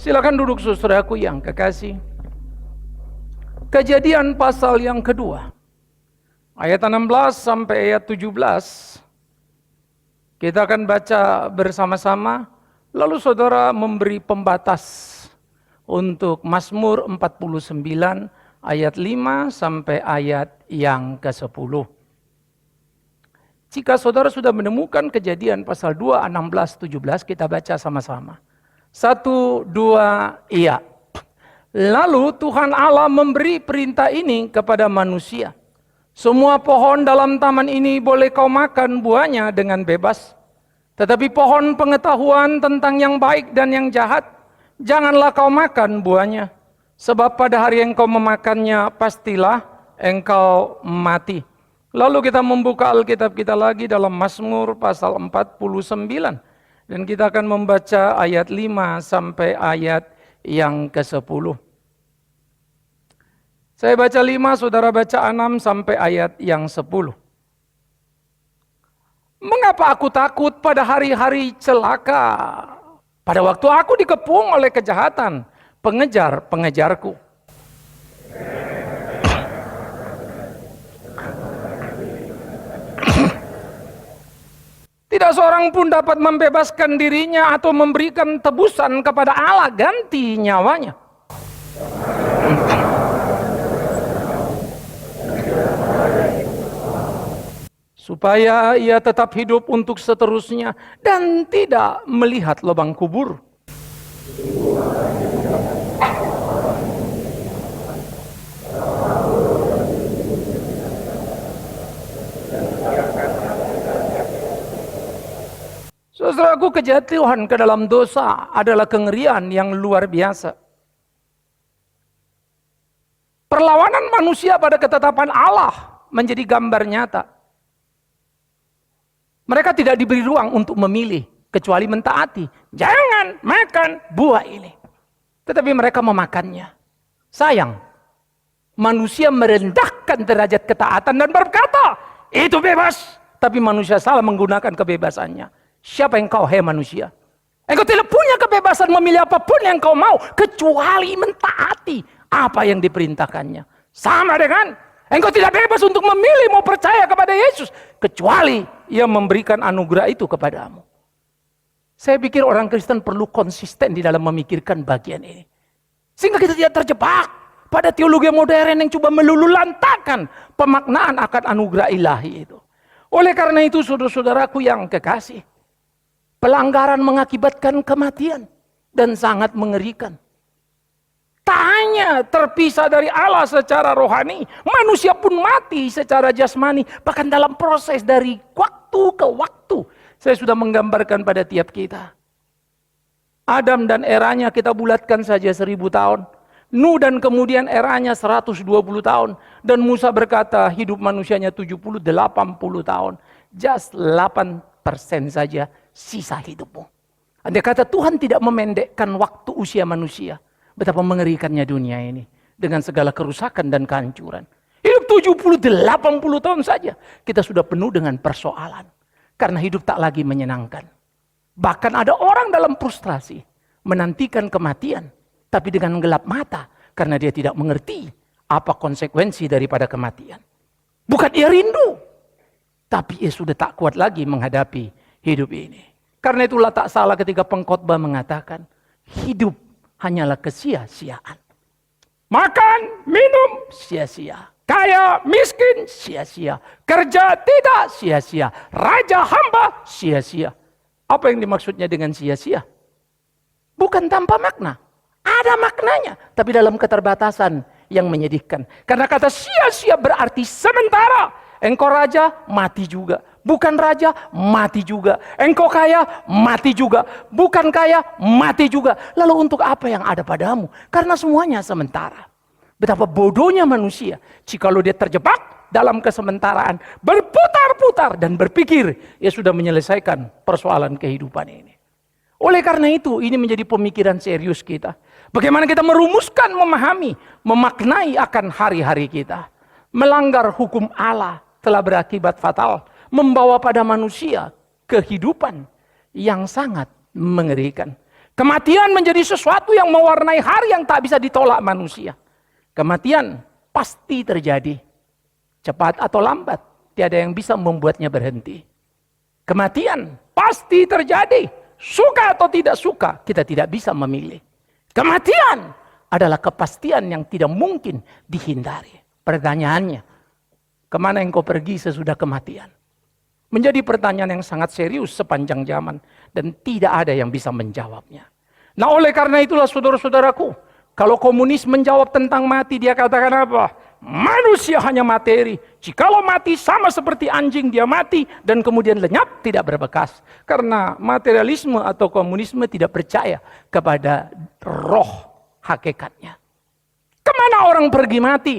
Silakan duduk saudaraku yang kekasih. Kejadian pasal yang kedua, ayat 16 sampai ayat 17. Kita akan baca bersama-sama, lalu saudara memberi pembatas untuk Mazmur 49 ayat 5 sampai ayat yang ke-10. Jika saudara sudah menemukan Kejadian pasal 2, 16, 17, kita baca sama-sama. 1, 2, iya. Lalu Tuhan Allah memberi perintah ini kepada manusia. Semua pohon dalam taman ini boleh kau makan buahnya dengan bebas. Tetapi pohon pengetahuan tentang yang baik dan yang jahat, janganlah kau makan buahnya. Sebab pada hari engkau memakannya, pastilah engkau mati. Lalu kita membuka Alkitab kita lagi dalam Mazmur pasal 49. Dan kita akan membaca ayat 5 sampai ayat yang ke-10. Saya baca 5, saudara baca 6 sampai ayat yang 10. Mengapa aku takut pada hari-hari celaka? Pada waktu aku dikepung oleh kejahatan, pengejar-pengejarku. Tidak seorang pun dapat membebaskan dirinya atau memberikan tebusan kepada Allah ganti nyawanya. Supaya ia tetap hidup untuk seterusnya dan tidak melihat lubang kubur. Saudaraku, kejatuhan ke dalam dosa adalah kengerian yang luar biasa. Perlawanan manusia pada ketetapan Allah menjadi gambar nyata. Mereka tidak diberi ruang untuk memilih, kecuali mentaati. Jangan makan buah ini. Tetapi mereka memakannya. Sayang, manusia merendahkan derajat ketaatan dan berkata, itu bebas. Tapi manusia salah menggunakan kebebasannya. Siapa yang kau, hai manusia? Engkau tidak punya kebebasan memilih apapun yang kau mau, kecuali mentaati apa yang diperintahkannya. Sama dengan engkau tidak bebas untuk memilih mau percaya kepada Yesus, kecuali ia memberikan anugerah itu kepadamu. Saya pikir orang Kristen perlu konsisten di dalam memikirkan bagian ini. Sehingga kita tidak terjebak pada teologi modern yang coba melululantakkan pemaknaan akan anugerah ilahi itu. Oleh karena itu saudara-saudaraku yang kekasih, pelanggaran mengakibatkan kematian dan sangat mengerikan. Tak hanya terpisah dari Allah secara rohani, manusia pun mati secara jasmani. Bahkan dalam proses dari waktu ke waktu. Saya sudah menggambarkan pada tiap kita. Adam dan eranya kita bulatkan saja 1000 tahun. Nuh dan kemudian eranya 120 tahun. Dan Musa berkata hidup manusianya 70-80 tahun. Just 8% saja sisa hidupmu. Andai kata Tuhan tidak memendekkan waktu usia manusia, betapa mengerikannya dunia ini dengan segala kerusakan dan kehancuran. Hidup 70-80 tahun saja kita sudah penuh dengan persoalan karena hidup tak lagi menyenangkan. Bahkan ada orang dalam frustrasi menantikan kematian tapi dengan gelap mata karena dia tidak mengerti apa konsekuensi daripada kematian. Bukan ia rindu, tapi ia sudah tak kuat lagi menghadapi hidup ini. Karena itulah tak salah ketika pengkhotbah mengatakan, hidup hanyalah kesia-siaan. Makan, minum, sia-sia. Kaya, miskin, sia-sia. Kerja tidak, sia-sia. Raja, hamba, sia-sia. Apa yang dimaksudnya dengan sia-sia? Bukan tanpa makna. Ada maknanya, tapi dalam keterbatasan yang menyedihkan. Karena kata sia-sia berarti sementara. Engkau raja, mati juga. Bukan raja, mati juga. Engkau kaya, mati juga. Bukan kaya, mati juga. Lalu untuk apa yang ada padamu? Karena semuanya sementara. Betapa bodohnya manusia jikalau dia terjebak dalam kesementaraan, berputar-putar dan berpikir ia sudah menyelesaikan persoalan kehidupan ini. Oleh karena itu, ini menjadi pemikiran serius kita. Bagaimana kita merumuskan, memahami, memaknai akan hari-hari kita. Melanggar hukum Allah telah berakibat fatal, membawa pada manusia kehidupan yang sangat mengerikan. Kematian menjadi sesuatu yang mewarnai hari yang tak bisa ditolak manusia. Kematian pasti terjadi. Cepat atau lambat, tiada yang bisa membuatnya berhenti. Kematian pasti terjadi. Suka atau tidak suka, kita tidak bisa memilih. Kematian adalah kepastian yang tidak mungkin dihindari. Pertanyaannya, kemana engkau pergi sesudah kematian? Menjadi pertanyaan yang sangat serius sepanjang zaman. Dan tidak ada yang bisa menjawabnya. Nah, oleh karena itulah saudara-saudaraku, kalau komunis menjawab tentang mati, dia katakan apa? Manusia hanya materi. Jikalau mati sama seperti anjing, dia mati dan kemudian lenyap, tidak berbekas. Karena materialisme atau komunisme tidak percaya kepada roh hakikatnya. Kemana orang pergi mati?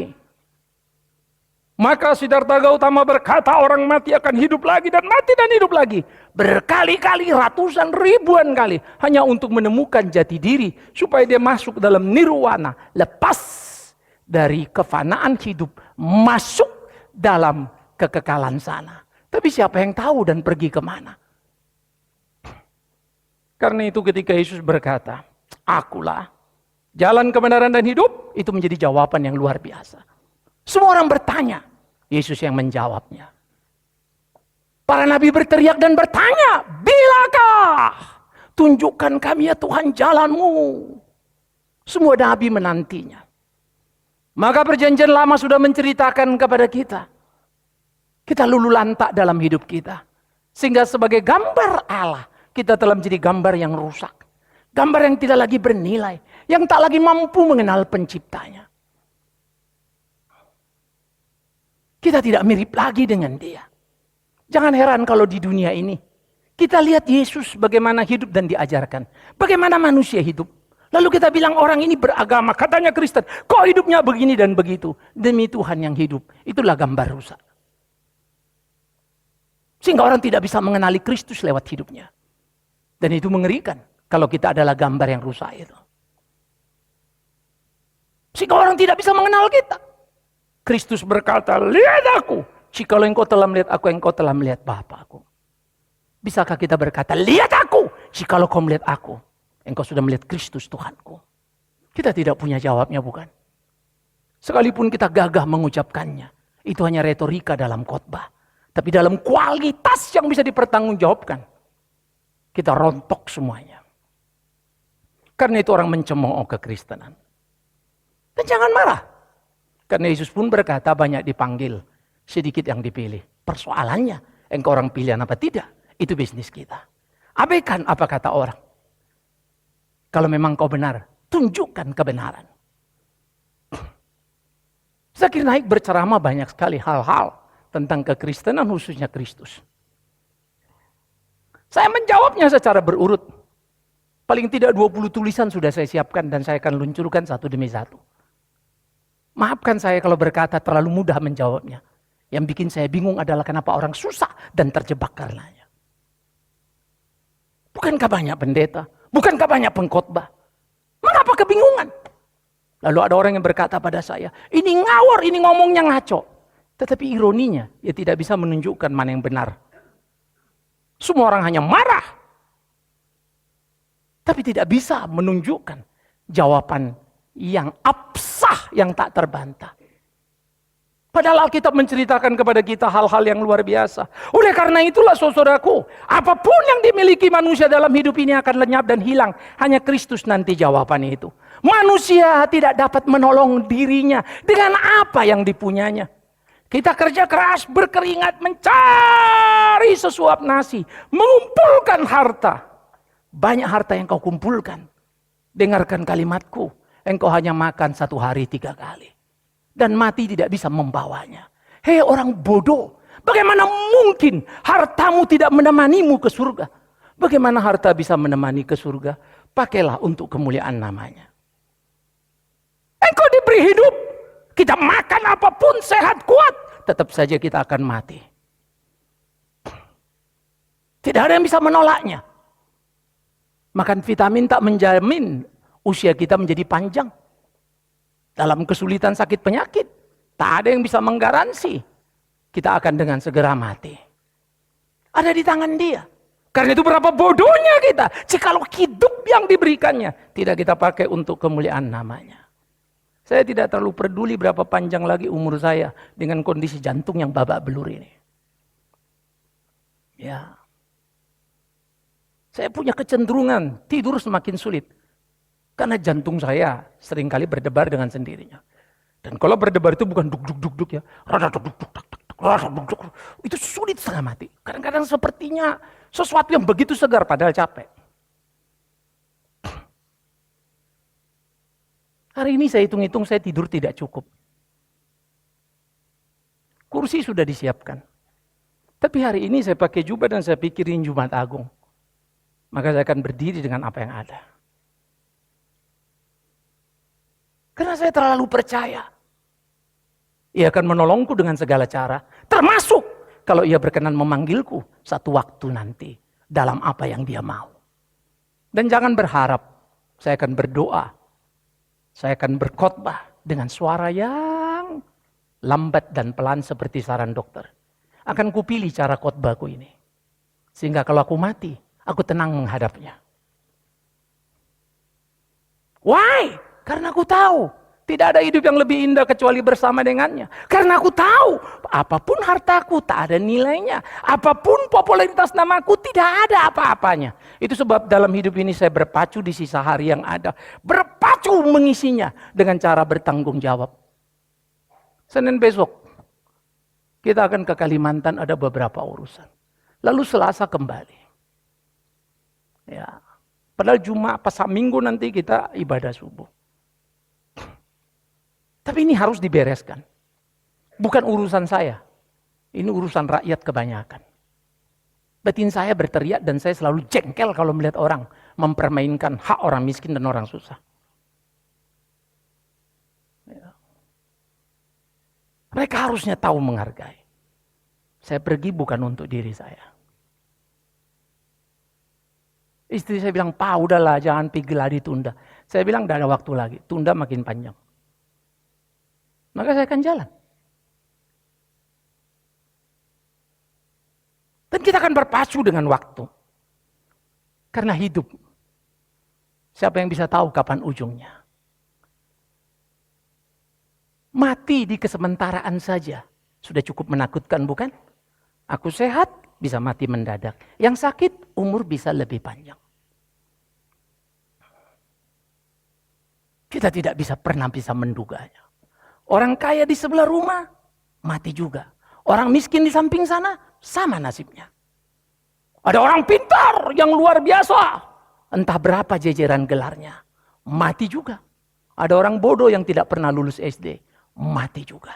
Maka Siddhartha Gautama berkata, orang mati akan hidup lagi dan mati dan hidup lagi. Berkali-kali, ratusan, ribuan kali. Hanya untuk menemukan jati diri. Supaya dia masuk dalam nirwana. Lepas dari kefanaan hidup. Masuk dalam kekekalan sana. Tapi siapa yang tahu dan pergi kemana? Karena itu ketika Yesus berkata, akulah jalan kebenaran dan hidup. Itu menjadi jawaban yang luar biasa. Semua orang bertanya, Yesus yang menjawabnya. Para nabi berteriak dan bertanya, bilakah? Tunjukkan kami ya Tuhan jalanmu. Semua nabi menantinya. Maka perjanjian lama sudah menceritakan kepada kita. Kita lulu lantak dalam hidup kita. Sehingga sebagai gambar Allah, kita telah menjadi gambar yang rusak. Gambar yang tidak lagi bernilai. Yang tak lagi mampu mengenal penciptanya. Kita tidak mirip lagi dengan dia. Jangan heran kalau di dunia ini kita lihat Yesus bagaimana hidup dan diajarkan. Bagaimana manusia hidup. Lalu kita bilang orang ini beragama, katanya Kristen. Kok hidupnya begini dan begitu? Demi Tuhan yang hidup. Itulah gambar rusak. Sehingga orang tidak bisa mengenali Kristus lewat hidupnya. Dan itu mengerikan kalau kita adalah gambar yang rusak itu. Sehingga orang tidak bisa mengenal kita. Kristus berkata, lihat aku. Jikalau engkau telah melihat aku, engkau telah melihat Bapa-Ku. Bisakah kita berkata, lihat aku. Jikalau kau melihat aku, engkau sudah melihat Kristus Tuhanku. Kita tidak punya jawabnya, bukan? Sekalipun kita gagah mengucapkannya. Itu hanya retorika dalam khotbah. Tapi dalam kualitas yang bisa dipertanggungjawabkan. Kita rontok semuanya. Karena itu orang mencemooh kekristenan. Dan jangan marah. Karena Yesus pun berkata banyak dipanggil, sedikit yang dipilih. Persoalannya, engkau orang pilihan apa tidak? Itu bisnis kita. Abaikan apa kata orang. Kalau memang kau benar, tunjukkan kebenaran. Zakir Naik berceramah banyak sekali hal-hal tentang kekristenan, khususnya Kristus. Saya menjawabnya secara berurut. Paling tidak 20 tulisan sudah saya siapkan dan saya akan luncurkan satu demi satu. Maafkan saya kalau berkata terlalu mudah menjawabnya. Yang bikin saya bingung adalah kenapa orang susah dan terjebak karenanya. Bukankah banyak pendeta? Bukankah banyak pengkhotbah? Mengapa kebingungan? Lalu ada orang yang berkata pada saya, ini ngawur, ini ngomongnya ngaco. Tetapi ironinya, ia tidak bisa menunjukkan mana yang benar. Semua orang hanya marah. Tapi tidak bisa menunjukkan jawaban yang absah, yang tak terbantah. Padahal Alkitab menceritakan kepada kita hal-hal yang luar biasa. Oleh karena itulah saudaraku, apapun yang dimiliki manusia dalam hidup ini akan lenyap dan hilang. Hanya Kristus nanti jawabannya itu. Manusia tidak dapat menolong dirinya dengan apa yang dipunyanya. Kita kerja keras, berkeringat, mencari sesuap nasi, mengumpulkan harta. Banyak harta yang kau kumpulkan. Dengarkan kalimatku, engkau hanya makan 1 hari 3 kali. Dan mati tidak bisa membawanya. Hei orang bodoh, bagaimana mungkin hartamu tidak menemanimu ke surga? Bagaimana harta bisa menemani ke surga? Pakailah untuk kemuliaan namanya. Engkau diberi hidup, kita makan apapun sehat kuat, tetap saja kita akan mati. Tidak ada yang bisa menolaknya. Makan vitamin tak menjamin usia kita menjadi panjang. Dalam kesulitan sakit penyakit, tak ada yang bisa menggaransi kita akan dengan segera mati. Ada di tangan Dia. Karena itu berapa bodohnya kita jikalau hidup yang diberikannya tidak kita pakai untuk kemuliaan namanya. Saya tidak terlalu peduli berapa panjang lagi umur saya dengan kondisi jantung yang babak belur ini. Ya. Saya punya kecenderungan tidur semakin sulit. Karena jantung saya seringkali berdebar dengan sendirinya. Dan kalau berdebar itu bukan duk-duk-duk-duk ya. Itu sulit setengah mati. Kadang-kadang sepertinya sesuatu yang begitu segar padahal capek. Hari ini saya hitung-hitung saya tidur tidak cukup. Kursi sudah disiapkan. Tapi hari ini saya pakai jubah dan saya pikirin Jumat Agung. Maka saya akan berdiri dengan apa yang ada. Karena saya terlalu percaya. Ia akan menolongku dengan segala cara. Termasuk kalau ia berkenan memanggilku satu waktu nanti. Dalam apa yang dia mau. Dan jangan berharap saya akan berdoa. Saya akan berkhotbah dengan suara yang lambat dan pelan seperti saran dokter. Akan kupilih cara khotbahku ini. Sehingga kalau aku mati, aku tenang menghadapnya. Why? Karena aku tahu tidak ada hidup yang lebih indah kecuali bersama dengannya. Karena aku tahu apapun hartaku tak ada nilainya. Apapun popularitas namaku tidak ada apa-apanya. Itu sebab dalam hidup ini saya berpacu di sisa hari yang ada. Berpacu mengisinya dengan cara bertanggung jawab. Senin besok kita akan ke Kalimantan, ada beberapa urusan. Lalu Selasa kembali. Ya. Padahal Jumat pas Minggu nanti kita ibadah subuh. Tapi ini harus dibereskan. Bukan urusan saya. Ini urusan rakyat kebanyakan. Batin saya berteriak dan saya selalu jengkel kalau melihat orang mempermainkan hak orang miskin dan orang susah. Ya. Mereka harusnya tahu menghargai. Saya pergi bukan untuk diri saya. Istri saya bilang, "Pa, udahlah, jangan pergi lah, ditunda." Saya bilang, "Tidak ada waktu lagi, tunda makin panjang." Maka saya akan jalan. Dan kita akan berpacu dengan waktu. Karena hidup. Siapa yang bisa tahu kapan ujungnya? Mati di kesementaraan saja. Sudah cukup menakutkan, bukan? Aku sehat, bisa mati mendadak. Yang sakit, umur bisa lebih panjang. Kita tidak pernah bisa menduganya. Orang kaya di sebelah rumah, mati juga. Orang miskin di samping sana, sama nasibnya. Ada orang pintar yang luar biasa. Entah berapa jejeran gelarnya, mati juga. Ada orang bodoh yang tidak pernah lulus SD, mati juga.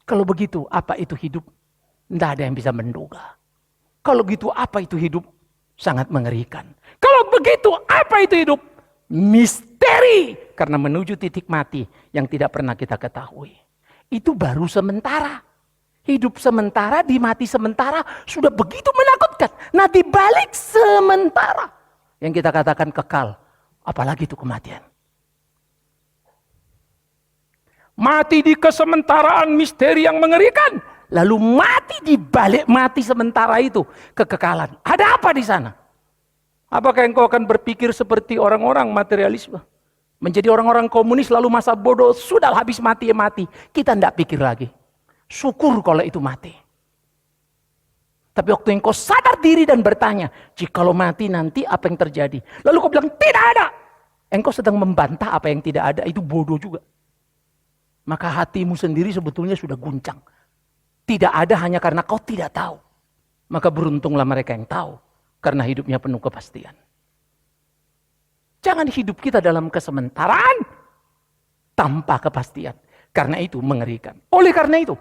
Kalau begitu, apa itu hidup? Tidak ada yang bisa menduga. Kalau begitu, apa itu hidup? Sangat mengerikan. Kalau begitu, apa itu hidup? Misteri. Karena menuju titik mati yang tidak pernah kita ketahui. Itu baru sementara. Hidup sementara, di mati sementara sudah begitu menakutkan. Nah, di balik sementara yang kita katakan kekal, apalagi itu kematian. Mati di kesementaraan, misteri yang mengerikan. Lalu mati di balik mati sementara itu, kekekalan. Ada apa di sana? Apakah engkau akan berpikir seperti orang-orang materialisme? Menjadi orang-orang komunis lalu masa bodoh, sudah habis mati ya mati. Kita tidak pikir lagi. Syukur kalau itu mati. Tapi waktu engkau sadar diri dan bertanya, jikalau mati nanti apa yang terjadi? Lalu kau bilang tidak ada. Engkau sedang membantah apa yang tidak ada, itu bodoh juga. Maka hatimu sendiri sebetulnya sudah guncang. Tidak ada hanya karena kau tidak tahu. Maka beruntunglah mereka yang tahu. Karena hidupnya penuh kepastian. Jangan hidup kita dalam kesementaraan tanpa kepastian. Karena itu mengerikan. Oleh karena itu,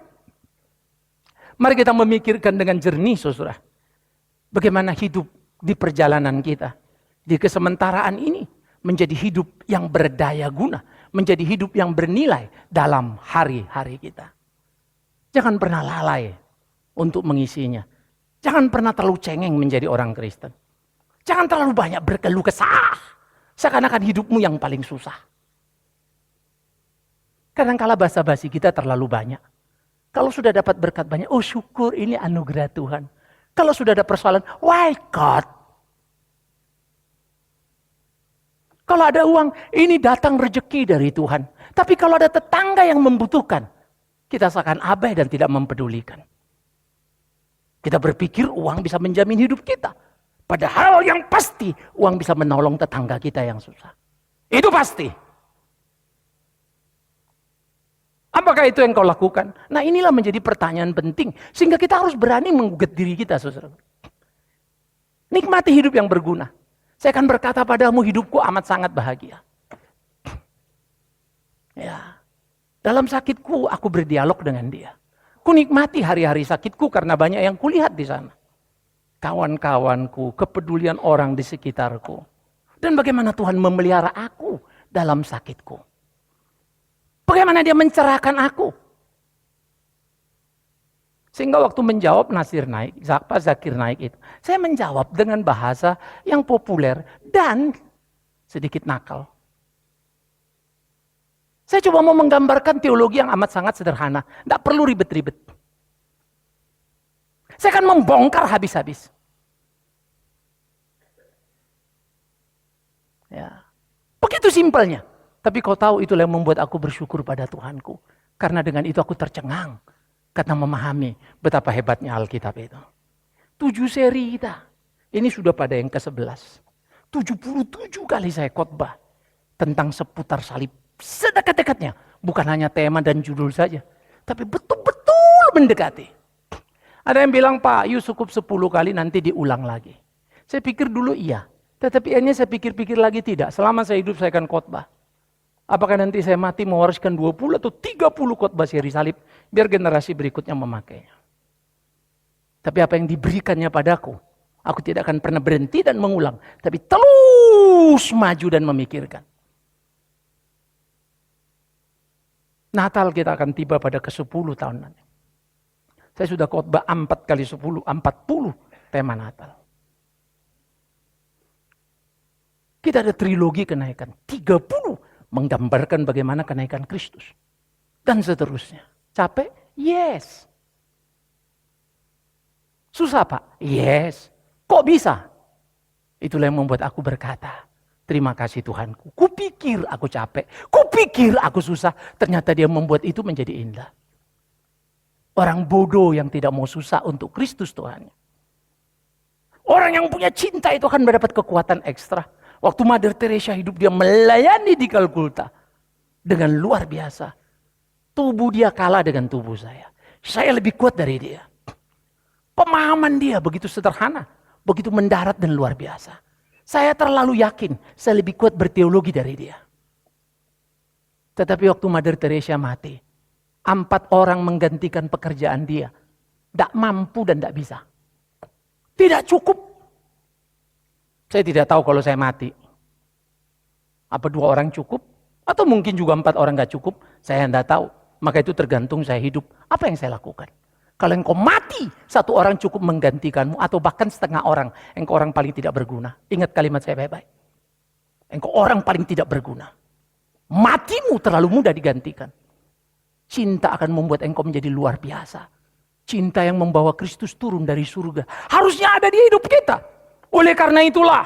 mari kita memikirkan dengan jernih, saudara. Bagaimana hidup di perjalanan kita. Di kesementaraan ini menjadi hidup yang berdaya guna. Menjadi hidup yang bernilai dalam hari-hari kita. Jangan pernah lalai untuk mengisinya. Jangan pernah terlalu cengeng menjadi orang Kristen. Jangan terlalu banyak berkeluh kesah. Seakan-akan hidupmu yang paling susah. Kadang-kala basa-basi kita terlalu banyak. Kalau sudah dapat berkat banyak, oh syukur ini anugerah Tuhan. Kalau sudah ada persoalan, why God? Kalau ada uang, ini datang rezeki dari Tuhan. Tapi kalau ada tetangga yang membutuhkan, kita seakan abai dan tidak mempedulikan. Kita berpikir uang bisa menjamin hidup kita. Padahal yang pasti, uang bisa menolong tetangga kita yang susah. Itu pasti. Apakah itu yang kau lakukan? Nah, inilah menjadi pertanyaan penting. Sehingga kita harus berani menggugat diri kita, saudara. Nikmati hidup yang berguna. Saya akan berkata padamu, hidupku amat sangat bahagia. Ya, dalam sakitku aku berdialog dengan dia. Ku nikmati hari-hari sakitku karena banyak yang kulihat di sana. Kawan-kawanku, kepedulian orang di sekitarku. Dan bagaimana Tuhan memelihara aku dalam sakitku. Bagaimana dia mencerahkan aku. Sehingga waktu menjawab Nasir naik, Zakir naik itu. Saya menjawab dengan bahasa yang populer dan sedikit nakal. Saya coba mau menggambarkan teologi yang amat sangat sederhana. Tidak perlu ribet-ribet. Saya akan membongkar habis-habis. Ya. Begitu simpelnya. Tapi kau tahu itulah yang membuat aku bersyukur pada Tuhanku. Karena dengan itu aku tercengang. Karena memahami betapa hebatnya Alkitab itu. 7 seri kita. Ini sudah pada yang ke-11. 77 kali saya khotbah. Tentang seputar salib. Sedekat-dekatnya. Bukan hanya tema dan judul saja. Tapi betul-betul mendekati. Ada yang bilang, Pak, yuk cukup 10 kali nanti diulang lagi. Saya pikir dulu iya. Tetapi akhirnya saya pikir-pikir lagi tidak. Selama saya hidup saya akan khotbah. Apakah nanti saya mati mewariskan 20 atau 30 khotbah seri salib. Biar generasi berikutnya memakainya. Tapi apa yang diberikannya padaku. Aku tidak akan pernah berhenti dan mengulang. Tapi terus maju dan memikirkan. Natal kita akan tiba pada ke-10 tahun nanti. Saya sudah khotbah 4 kali 10, 40 tema Natal. Kita ada trilogi kenaikan. 30 menggambarkan bagaimana kenaikan Kristus. Dan seterusnya. Capek? Yes. Susah Pak? Yes. Kok bisa? Itulah yang membuat aku berkata, terima kasih Tuhanku. Kupikir aku capek. Kupikir aku susah. Ternyata dia membuat itu menjadi indah. Orang bodoh yang tidak mau susah untuk Kristus Tuhan. Orang yang punya cinta itu akan mendapat kekuatan ekstra. Waktu Mother Teresa hidup, dia melayani di Kalkuta. Dengan luar biasa. Tubuh dia kalah dengan tubuh saya. Saya lebih kuat dari dia. Pemahaman dia begitu sederhana. Begitu mendarat dan luar biasa. Saya terlalu yakin, saya lebih kuat berteologi dari dia. Tetapi waktu Mother Teresa mati, 4 orang menggantikan pekerjaan dia. Tidak mampu dan tidak bisa. Tidak cukup. Saya tidak tahu kalau saya mati. Apa 2 orang cukup? Atau mungkin juga 4 orang gak cukup? Saya tidak tahu. Maka itu tergantung saya hidup. Apa yang saya lakukan? Kalau engkau mati, 1 orang cukup menggantikanmu. Atau bahkan setengah orang. Engkau orang paling tidak berguna. Ingat kalimat saya baik-baik. Engkau orang paling tidak berguna. Matimu terlalu mudah digantikan. Cinta akan membuat engkau menjadi luar biasa. Cinta yang membawa Kristus turun dari surga. Harusnya ada di hidup kita. Oleh karena itulah,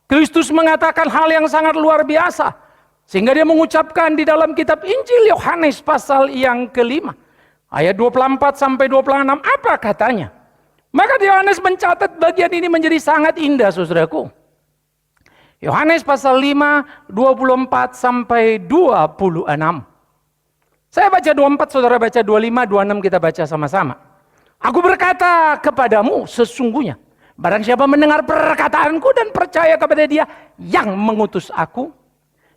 Kristus mengatakan hal yang sangat luar biasa. Sehingga dia mengucapkan di dalam kitab Injil Yohanes pasal yang ke-5. Ayat 24 sampai 26, apa katanya? Maka Yohanes mencatat bagian ini menjadi sangat indah, saudaraku. Yohanes pasal 5, 24 sampai 26. Saya baca 24, saudara baca 25, 26 kita baca sama-sama. Aku berkata kepadamu sesungguhnya, barang siapa mendengar perkataanku dan percaya kepada dia yang mengutus aku,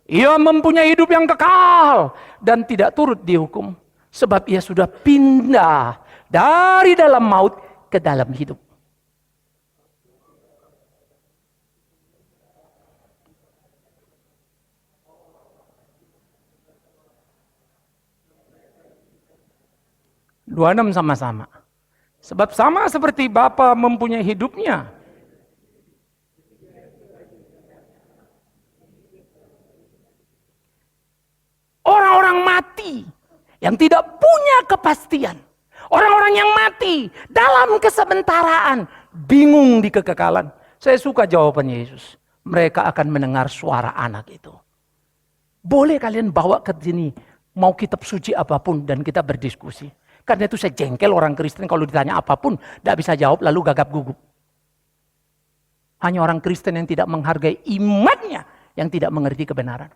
ia mempunyai hidup yang kekal dan tidak turut dihukum. Sebab ia sudah pindah dari dalam maut ke dalam hidup. Dua enam sama-sama. Sebab sama seperti Bapa mempunyai hidupnya. Orang-orang mati yang tidak punya kepastian. Orang-orang yang mati dalam kesebentaraan, bingung di kekekalan. Saya suka jawaban Yesus. Mereka akan mendengar suara anak itu. Boleh kalian bawa ke sini, mau kitab suci apapun dan kita berdiskusi. Karena itu saya jengkel orang Kristen kalau ditanya apapun, tidak bisa jawab lalu gagap gugup. Hanya orang Kristen yang tidak menghargai imannya, yang tidak mengerti kebenaran.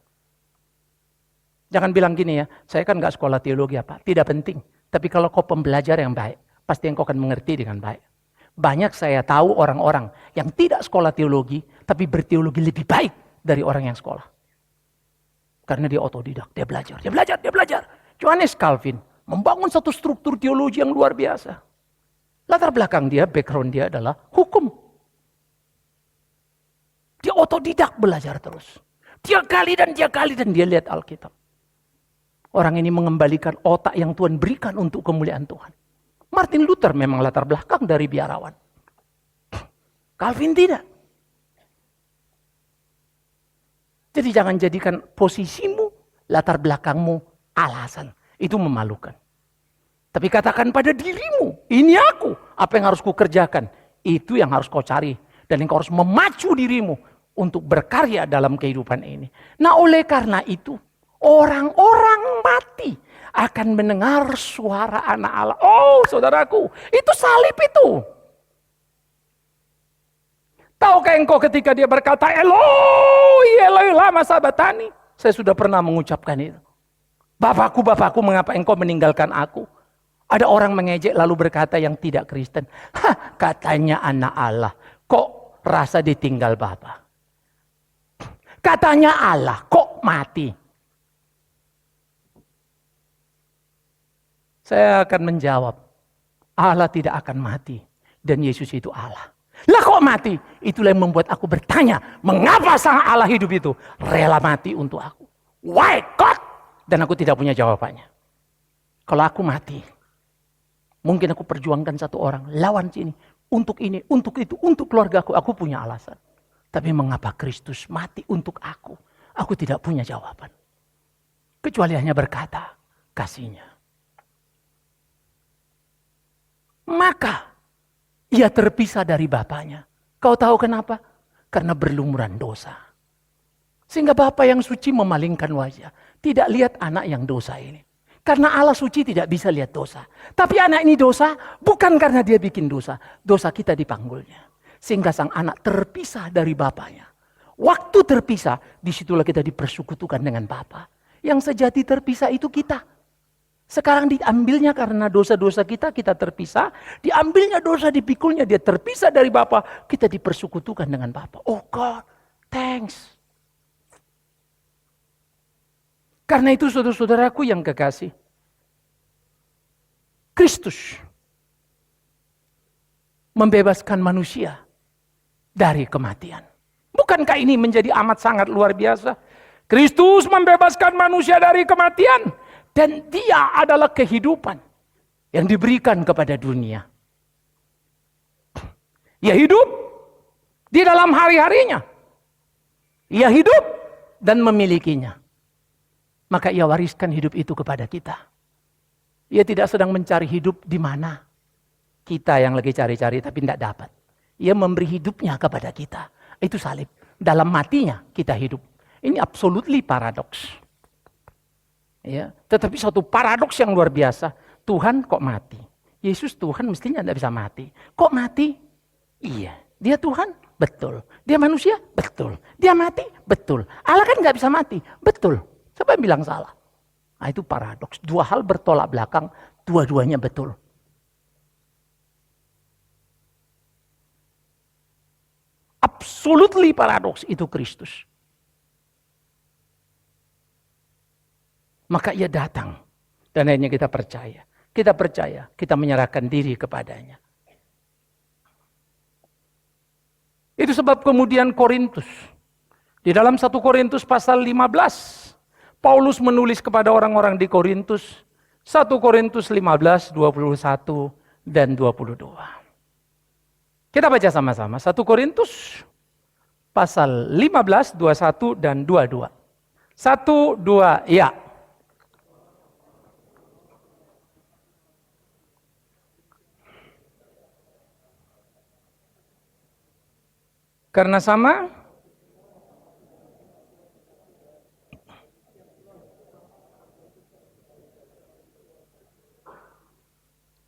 Jangan bilang gini ya, saya kan gak sekolah teologi apa, tidak penting. Tapi kalau kau pembelajar yang baik, pasti engkau akan mengerti dengan baik. Banyak saya tahu orang-orang yang tidak sekolah teologi, tapi berteologi lebih baik dari orang yang sekolah. Karena dia otodidak, dia belajar. Johannes Calvin membangun satu struktur teologi yang luar biasa. Latar belakang dia, background dia adalah hukum. Dia otodidak belajar terus. Dia gali dan dia lihat Alkitab. Orang ini mengembalikan otak yang Tuhan berikan untuk kemuliaan Tuhan. Martin Luther memang latar belakang dari biarawan. Calvin tidak. Jadi jangan jadikan posisimu, latar belakangmu alasan. Itu memalukan. Tapi katakan pada dirimu, ini aku. Apa yang harus kukerjakan? Itu yang harus kau cari. Dan engkau harus memacu dirimu untuk berkarya dalam kehidupan ini. Nah oleh karena itu, orang-orang mati akan mendengar suara anak Allah. Oh saudaraku, itu salib itu. Tahukah engkau ketika dia berkata, Eloi, Eloi lama sabatani. Saya sudah pernah mengucapkan itu. Bapakku, Bapakku, mengapa engkau meninggalkan aku? Ada orang mengejek lalu berkata yang tidak Kristen. Katanya anak Allah, kok rasa ditinggal Bapa? Katanya Allah, kok mati? Saya akan menjawab, Allah tidak akan mati. Dan Yesus itu Allah. Lah kok mati? Itulah yang membuat aku bertanya, mengapa sang Allah hidup itu rela mati untuk aku? Why God? Dan aku tidak punya jawabannya. Kalau aku mati, mungkin aku perjuangkan satu orang, lawan sini, untuk ini, untuk itu, untuk keluarga aku punya alasan. Tapi mengapa Kristus mati untuk aku? Aku tidak punya jawaban. Kecuali hanya berkata, kasihnya. Maka, ia terpisah dari bapaknya. Kau tahu kenapa? Karena berlumuran dosa. Sehingga Bapa yang suci memalingkan wajah. Tidak lihat anak yang dosa ini. Karena Allah suci tidak bisa lihat dosa. Tapi anak ini dosa bukan karena dia bikin dosa. Dosa kita dipanggulnya. Sehingga sang anak terpisah dari bapaknya. Waktu terpisah, disitulah kita dipersekutukan dengan Bapa. Yang sejati terpisah itu kita. Sekarang diambilnya karena dosa-dosa kita terpisah. Diambilnya dosa, dipikulnya, dia terpisah dari Bapa. Kita dipersekutukan dengan Bapa. Oh God, thanks. Karena itu saudara-saudaraku yang kekasih. Kristus membebaskan manusia dari kematian. Bukankah ini menjadi amat sangat luar biasa? Kristus membebaskan manusia dari kematian. Dan dia adalah kehidupan yang diberikan kepada dunia. Ia hidup di dalam hari-harinya. Ia hidup dan memilikinya. Maka ia wariskan hidup itu kepada kita. Ia tidak sedang mencari hidup di mana. Kita yang lagi cari-cari tapi tidak dapat. Ia memberi hidupnya kepada kita. Itu salib. Dalam matinya kita hidup. Ini absolutely paradoks. Ya, tetapi suatu paradoks yang luar biasa. Tuhan kok mati? Yesus Tuhan mestinya tidak bisa mati. Kok mati? Iya. Dia Tuhan? Betul. Dia manusia? Betul. Dia mati? Betul. Allah kan nggak bisa mati? Betul. Siapa yang bilang salah? Nah, itu paradoks. Dua hal bertolak belakang, dua-duanya betul. Absolutely paradoks itu Kristus. Maka ia datang. Dan akhirnya kita percaya. Kita percaya, kita menyerahkan diri kepadanya. Itu sebab kemudian Korintus. Di dalam 1 Korintus pasal 15. Paulus menulis kepada orang-orang di Korintus. 1 Korintus 15, 21 dan 22. Kita baca sama-sama. 1 Korintus pasal 15, 21 dan 22. 1, 2, ya. Karena sama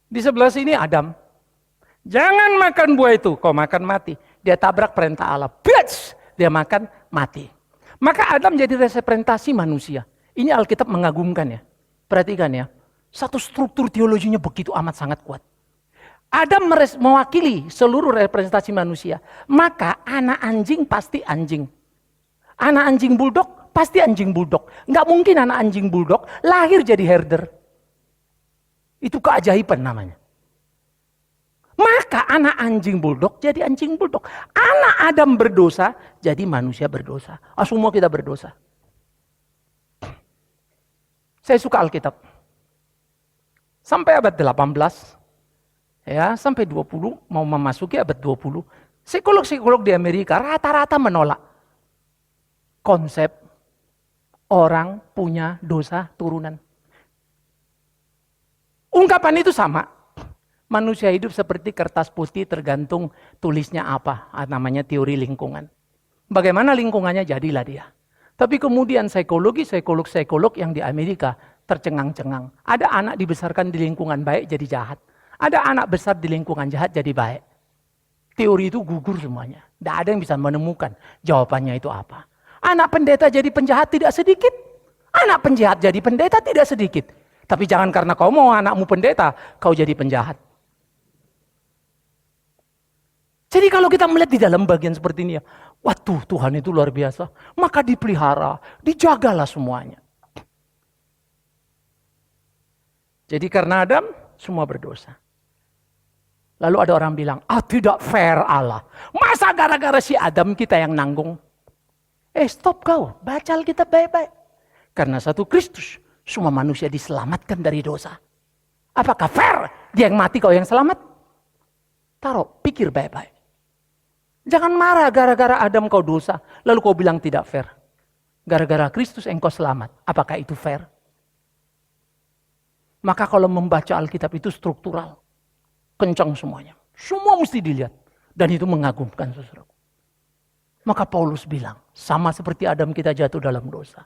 di sebelah sini Adam. Jangan makan buah itu, kau makan mati. Dia tabrak perintah Allah. Bats! Dia makan mati. Maka Adam jadi representasi manusia. Ini Alkitab mengagumkan ya. Perhatikan ya. Satu struktur teologinya begitu amat sangat kuat. Adam mewakili seluruh representasi manusia. Maka anak anjing pasti anjing. Anak anjing bulldog pasti anjing bulldog. Nggak mungkin anak anjing bulldog lahir jadi herder. Itu keajaiban namanya. Maka anak anjing bulldog jadi anjing bulldog. Anak Adam berdosa jadi manusia berdosa. Semua kita berdosa. Saya suka Alkitab. Sampai abad 18, ya, sampai 20, mau memasuki abad 20, psikolog-psikolog di Amerika rata-rata menolak konsep orang punya dosa turunan. Ungkapan itu sama. Manusia hidup seperti kertas putih tergantung tulisnya apa. Namanya teori lingkungan. Bagaimana lingkungannya jadilah dia. Tapi kemudian psikolog yang di Amerika tercengang-cengang. Ada anak dibesarkan di lingkungan baik jadi jahat. Ada anak besar di lingkungan jahat jadi baik. Teori itu gugur semuanya. Tidak ada yang bisa menemukan jawabannya itu apa. Anak pendeta jadi penjahat tidak sedikit. Anak penjahat jadi pendeta tidak sedikit. Tapi jangan karena kau mau anakmu pendeta, kau jadi penjahat. Jadi kalau kita melihat di dalam bagian seperti ini ya, waduh Tuhan itu luar biasa. Maka dipelihara, dijagalah semuanya. Jadi karena Adam, semua berdosa. Lalu ada orang bilang, tidak fair Allah. Masa gara-gara si Adam kita yang nanggung? Stop kau, baca Alkitab baik-baik. Karena satu Kristus, semua manusia diselamatkan dari dosa. Apakah fair dia yang mati kau yang selamat? Taruh, pikir baik-baik. Jangan marah gara-gara Adam kau dosa, lalu kau bilang tidak fair. Gara-gara Kristus engkau selamat, apakah itu fair? Maka kalau membaca Alkitab itu struktural, kencang semuanya. Semua mesti dilihat, dan itu mengagumkan saudaraku. Maka Paulus bilang, sama seperti Adam kita jatuh dalam dosa.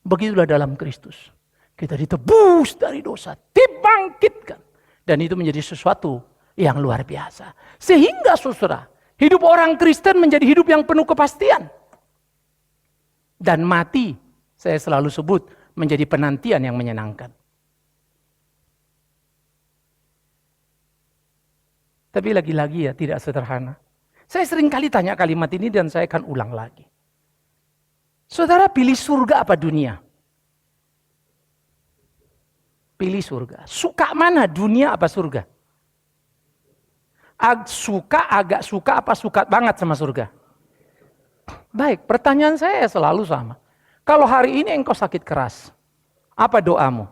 Begitulah dalam Kristus. Kita ditebus dari dosa, dibangkitkan. Dan itu menjadi sesuatu yang luar biasa. Sehingga saudara, hidup orang Kristen menjadi hidup yang penuh kepastian. Dan mati, saya selalu sebut, menjadi penantian yang menyenangkan. Tapi lagi-lagi ya tidak sederhana. Saya sering kali tanya kalimat ini dan saya akan ulang lagi. Saudara pilih surga apa dunia? Pilih surga. Suka mana, dunia apa surga? Agak suka apa suka banget sama surga? Baik, pertanyaan saya selalu sama. Kalau hari ini engkau sakit keras, apa doamu?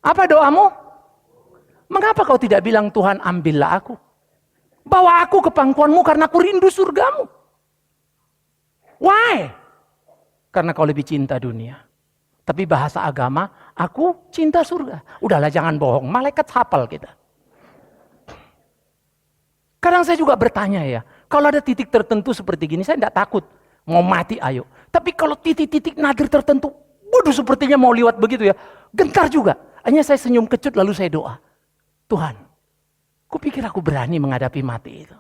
Apa doamu? Mengapa kau tidak bilang, Tuhan ambillah aku? Bawa aku ke pangkuanmu karena aku rindu surgamu. Why? Karena kau lebih cinta dunia. Tapi bahasa agama, aku cinta surga. Udahlah jangan bohong, malaikat hafal kita. Kadang saya juga bertanya ya, kalau ada titik tertentu seperti gini, saya tidak takut. Mau mati ayo. Tapi kalau titik-titik nadir tertentu, waduh sepertinya mau liwat begitu ya, gentar juga. Hanya saya senyum kecut lalu saya doa. Tuhan, kupikir aku berani menghadapi mati itu.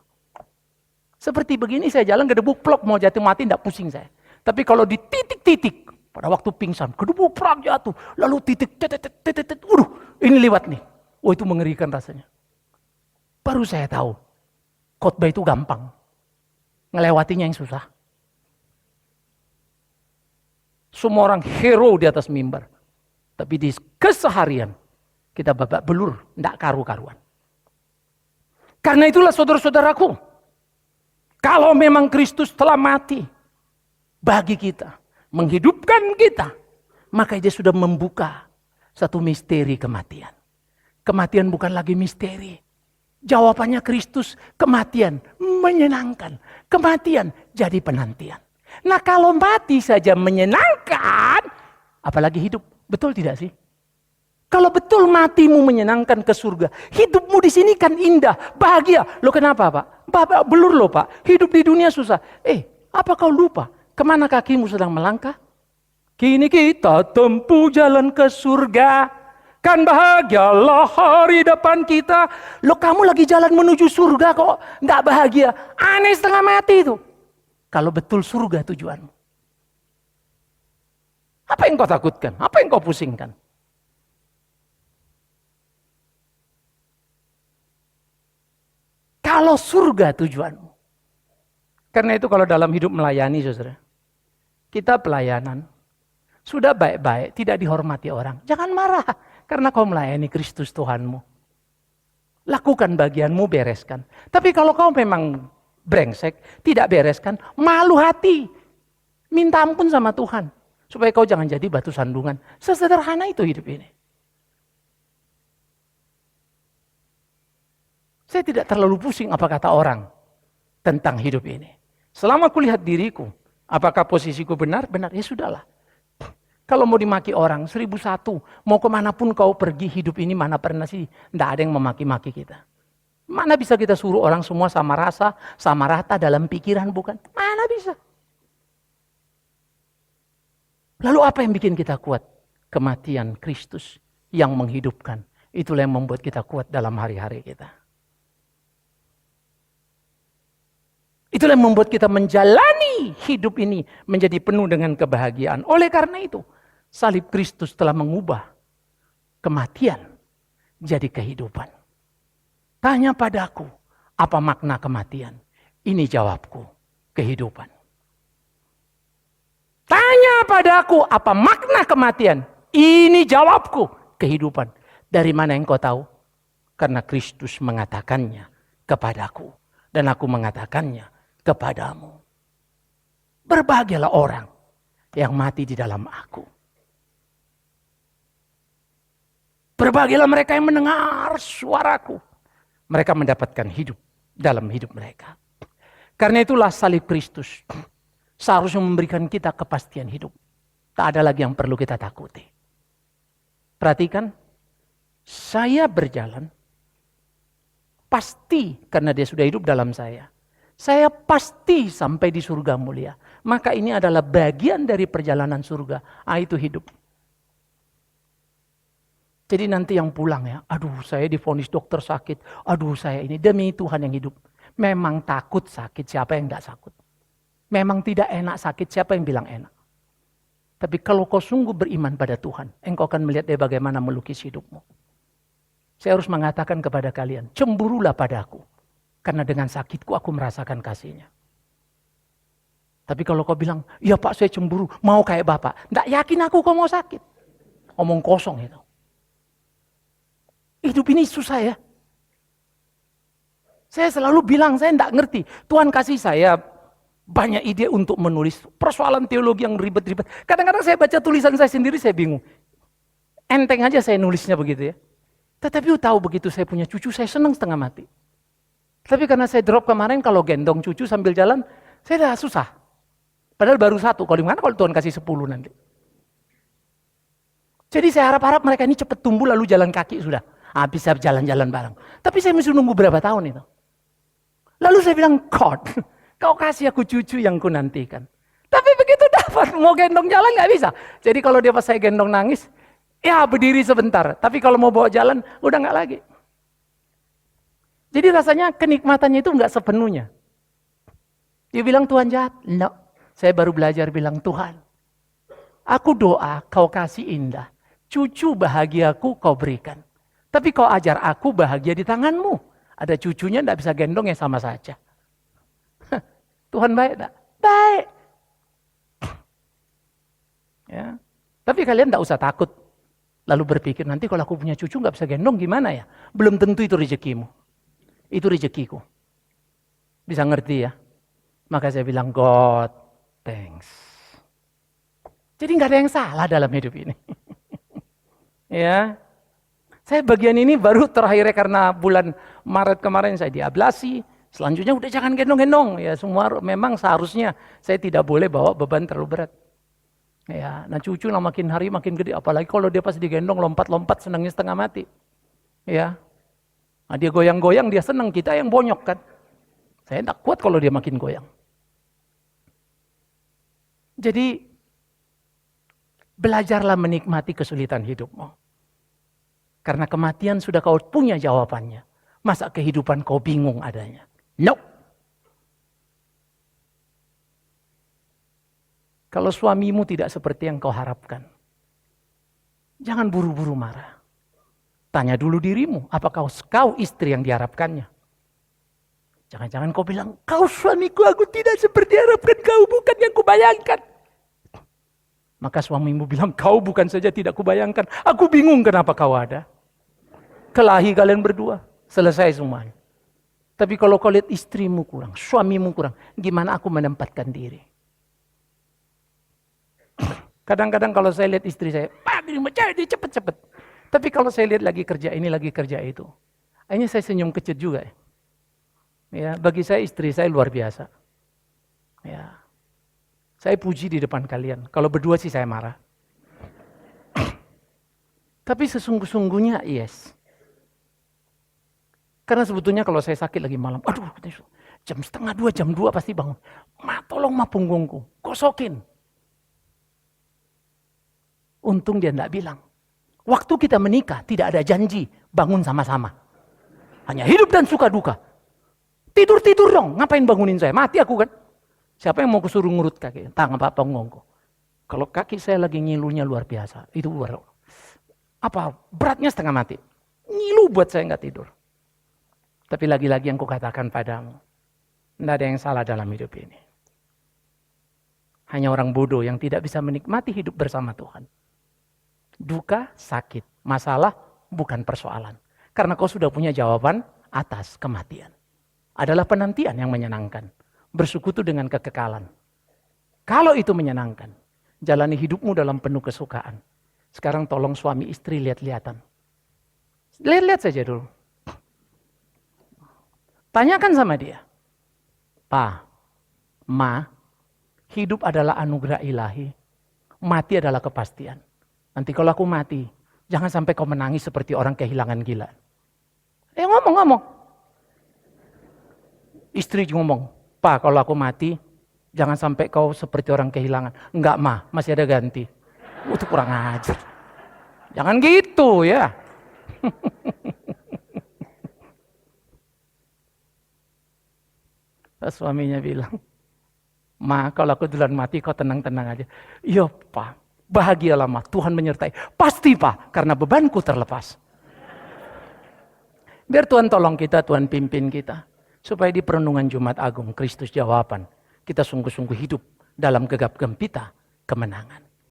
Seperti begini saya jalan gedebuk plok mau jatuh mati tidak pusing saya. Tapi kalau di titik-titik pada waktu pingsan gedebuk plok jatuh lalu titik waduh ini lewat nih. Oh itu mengerikan rasanya. Baru saya tahu khotbah itu gampang. Ngelewatinya yang susah. Semua orang hero di atas mimbar. Tapi di keseharian kita babak belur, tidak karu-karuan. Karena itulah saudara-saudaraku, kalau memang Kristus telah mati bagi kita, menghidupkan kita, maka dia sudah membuka satu misteri kematian. Kematian bukan lagi misteri. Jawabannya Kristus, kematian menyenangkan. Kematian jadi penantian. Nah kalau mati saja menyenangkan, apalagi hidup. Betul tidak sih? Kalau betul matimu menyenangkan ke surga, hidupmu di sini kan indah, bahagia. Loh kenapa Pak? Bapak belur loh Pak, hidup di dunia susah. Apa kau lupa kemana kakimu sedang melangkah? Kini kita tempuh jalan ke surga, kan bahagialah hari depan kita. Loh kamu lagi jalan menuju surga kok nggak bahagia? Aneh setengah mati itu. Kalau betul surga tujuanmu. Apa yang kau takutkan? Apa yang kau pusingkan? Kalau surga tujuanmu. Karena itu kalau dalam hidup melayani saudara, kita pelayanan, sudah baik-baik, tidak dihormati orang. Jangan marah, karena kau melayani Kristus Tuhanmu. Lakukan bagianmu, bereskan. Tapi kalau kau memang brengsek, tidak bereskan, malu hati. Minta ampun sama Tuhan. Supaya kau jangan jadi batu sandungan. Sesederhana itu hidup ini. Saya tidak terlalu pusing apa kata orang tentang hidup ini. Selama aku lihat diriku, apakah posisiku benar? Benar, ya sudahlah. Kalau mau dimaki orang, 1001, mau kemanapun kau pergi, hidup ini mana pernah sih, tidak ada yang memaki-maki kita. Mana bisa kita suruh orang semua sama rasa, sama rata dalam pikiran, bukan? Mana bisa? Lalu apa yang bikin kita kuat? Kematian Kristus yang menghidupkan. Itulah yang membuat kita kuat dalam hari-hari kita. Itulah yang membuat kita menjalani hidup ini menjadi penuh dengan kebahagiaan. Oleh karena itu, salib Kristus telah mengubah kematian jadi kehidupan. Tanya padaku, apa makna kematian? Ini jawabku, kehidupan. Tanya padaku, apa makna kematian? Ini jawabku, kehidupan. Dari mana yang kau tahu? Karena Kristus mengatakannya kepadaku. Dan aku mengatakannya kepadamu. Berbahagialah orang yang mati di dalam aku. Berbahagialah mereka yang mendengar suaraku. Mereka mendapatkan hidup dalam hidup mereka. Karena itulah salib Kristus seharusnya memberikan kita kepastian hidup. Tak ada lagi yang perlu kita takuti. Perhatikan, saya berjalan pasti karena dia sudah hidup dalam saya. Saya pasti sampai di surga mulia. Maka ini adalah bagian dari perjalanan surga. Itu hidup. Jadi nanti yang pulang ya, aduh saya divonis dokter sakit. Aduh saya ini, demi Tuhan yang hidup. Memang takut sakit, siapa yang tidak takut? Memang tidak enak sakit, siapa yang bilang enak? Tapi kalau kau sungguh beriman pada Tuhan, engkau akan melihat dia bagaimana melukis hidupmu. Saya harus mengatakan kepada kalian, cemburulah padaku. Karena dengan sakitku aku merasakan kasihnya. Tapi kalau kau bilang, ya Pak saya cemburu, mau kayak Bapak. Tidak yakin aku kau mau sakit. Omong kosong itu. Hidup ini susah ya. Saya selalu bilang, saya tidak ngerti. Tuhan kasih saya banyak ide untuk menulis persoalan teologi yang ribet-ribet. Kadang-kadang saya baca tulisan saya sendiri, saya bingung. Enteng aja saya nulisnya begitu ya. Tetapi tahu begitu saya punya cucu, saya senang setengah mati. Tapi karena saya drop kemarin, kalau gendong cucu sambil jalan, saya dah susah. Padahal baru satu, kalau gimana kalau Tuhan kasih 10 nanti. Jadi saya harap-harap mereka ini cepat tumbuh lalu jalan kaki sudah. Bisa jalan-jalan bareng. Tapi saya mesti nunggu berapa tahun itu. Lalu saya bilang, God, kau kasih aku cucu yang ku nantikan. Tapi begitu dapat, mau gendong jalan gak bisa. Jadi kalau dia pas saya gendong nangis, ya berdiri sebentar. Tapi kalau mau bawa jalan, udah gak lagi. Jadi rasanya kenikmatannya itu enggak sepenuhnya. Dia bilang Tuhan jahat. No. Saya baru belajar bilang Tuhan. Aku doa kau kasih indah. Cucu bahagiaku kau berikan. Tapi kau ajar aku bahagia di tanganmu. Ada cucunya enggak bisa gendong ya sama saja. Tuhan baik enggak? Baik. Ya. Tapi kalian enggak usah takut. Lalu berpikir nanti kalau aku punya cucu enggak bisa gendong gimana ya? Belum tentu itu rezekimu. Itu rezekiku. Bisa ngerti ya? Maka saya bilang, God, thanks. Jadi nggak ada yang salah dalam hidup ini. Ya, saya bagian ini baru terakhirnya karena bulan Maret kemarin saya diablasi. Selanjutnya udah jangan gendong-gendong. Ya semua memang seharusnya saya tidak boleh bawa beban terlalu berat. Ya, nah cucu lah makin hari makin gede, apalagi kalau dia pas digendong lompat-lompat senangnya setengah mati. Ya, nah, dia goyang-goyang dia senang, kita yang bonyok kan. Saya tak kuat kalau dia makin goyang. Jadi belajarlah menikmati kesulitan hidupmu. Karena kematian sudah kau punya jawabannya. Masa kehidupan kau bingung adanya? No. Kalau suamimu tidak seperti yang kau harapkan, jangan buru-buru marah. Tanya dulu dirimu, apakah kau istri yang diharapkannya? Jangan-jangan kau bilang, kau suamiku, aku tidak seperti harapkan kau, bukan yang kubayangkan. Maka suamimu bilang, kau bukan saja tidak kubayangkan, aku bingung kenapa kau ada. Kelahi kalian berdua, selesai semuanya. Tapi kalau kau lihat istrimu kurang, suamimu kurang, gimana aku menempatkan diri? Kadang-kadang kalau saya lihat istri saya, dia cepet-cepet. Tapi kalau saya lihat lagi kerja ini, lagi kerja itu, akhirnya saya senyum kecut juga. Ya, bagi saya istri saya luar biasa. Ya, saya puji di depan kalian. Kalau berdua sih saya marah. Tapi sesungguh-sungguhnya yes. Karena sebetulnya kalau saya sakit lagi malam, aduh, jam 1:30, jam 2 pasti bangun. Ma, tolong ma punggungku, gosokin. Untung dia tidak bilang. Waktu kita menikah tidak ada janji bangun sama-sama. Hanya hidup dan suka duka. Tidur-tidur dong, ngapain bangunin saya? Mati aku kan. Siapa yang mau kusuruh ngurut kaki? Tangan apa punggungku. Kalau kaki saya lagi ngilunya luar biasa. Itu luar. Apa? Beratnya setengah mati. Ngilu buat saya nggak tidur. Tapi lagi-lagi yang kukatakan padamu. Tidak ada yang salah dalam hidup ini. Hanya orang bodoh yang tidak bisa menikmati hidup bersama Tuhan. Duka, sakit, masalah bukan persoalan. Karena kau sudah punya jawaban atas kematian. Adalah penantian yang menyenangkan. Bersekutu dengan kekekalan. Kalau itu menyenangkan, jalani hidupmu dalam penuh kesukaan. Sekarang tolong suami istri lihat-lihatan. Lihat-lihat saja dulu. Tanyakan sama dia. Pa, ma, hidup adalah anugerah ilahi. Mati adalah kepastian. Nanti kalau aku mati, jangan sampai kau menangis seperti orang kehilangan gila. Ngomong. Istri ngomong, Pa, kalau aku mati, jangan sampai kau seperti orang kehilangan. Enggak, Ma, masih ada ganti. Itu kurang ajar. Jangan gitu ya. Suaminya bilang, Ma, kalau aku duluan mati, kau tenang-tenang aja. Iya, Pa. Bahagialah Ma, Tuhan menyertai. Pasti Pak, karena bebanku terlepas. Biar Tuhan tolong kita, Tuhan pimpin kita. Supaya di perenungan Jumat Agung, Kristus jawaban. Kita sungguh-sungguh hidup dalam gegap gempita kemenangan.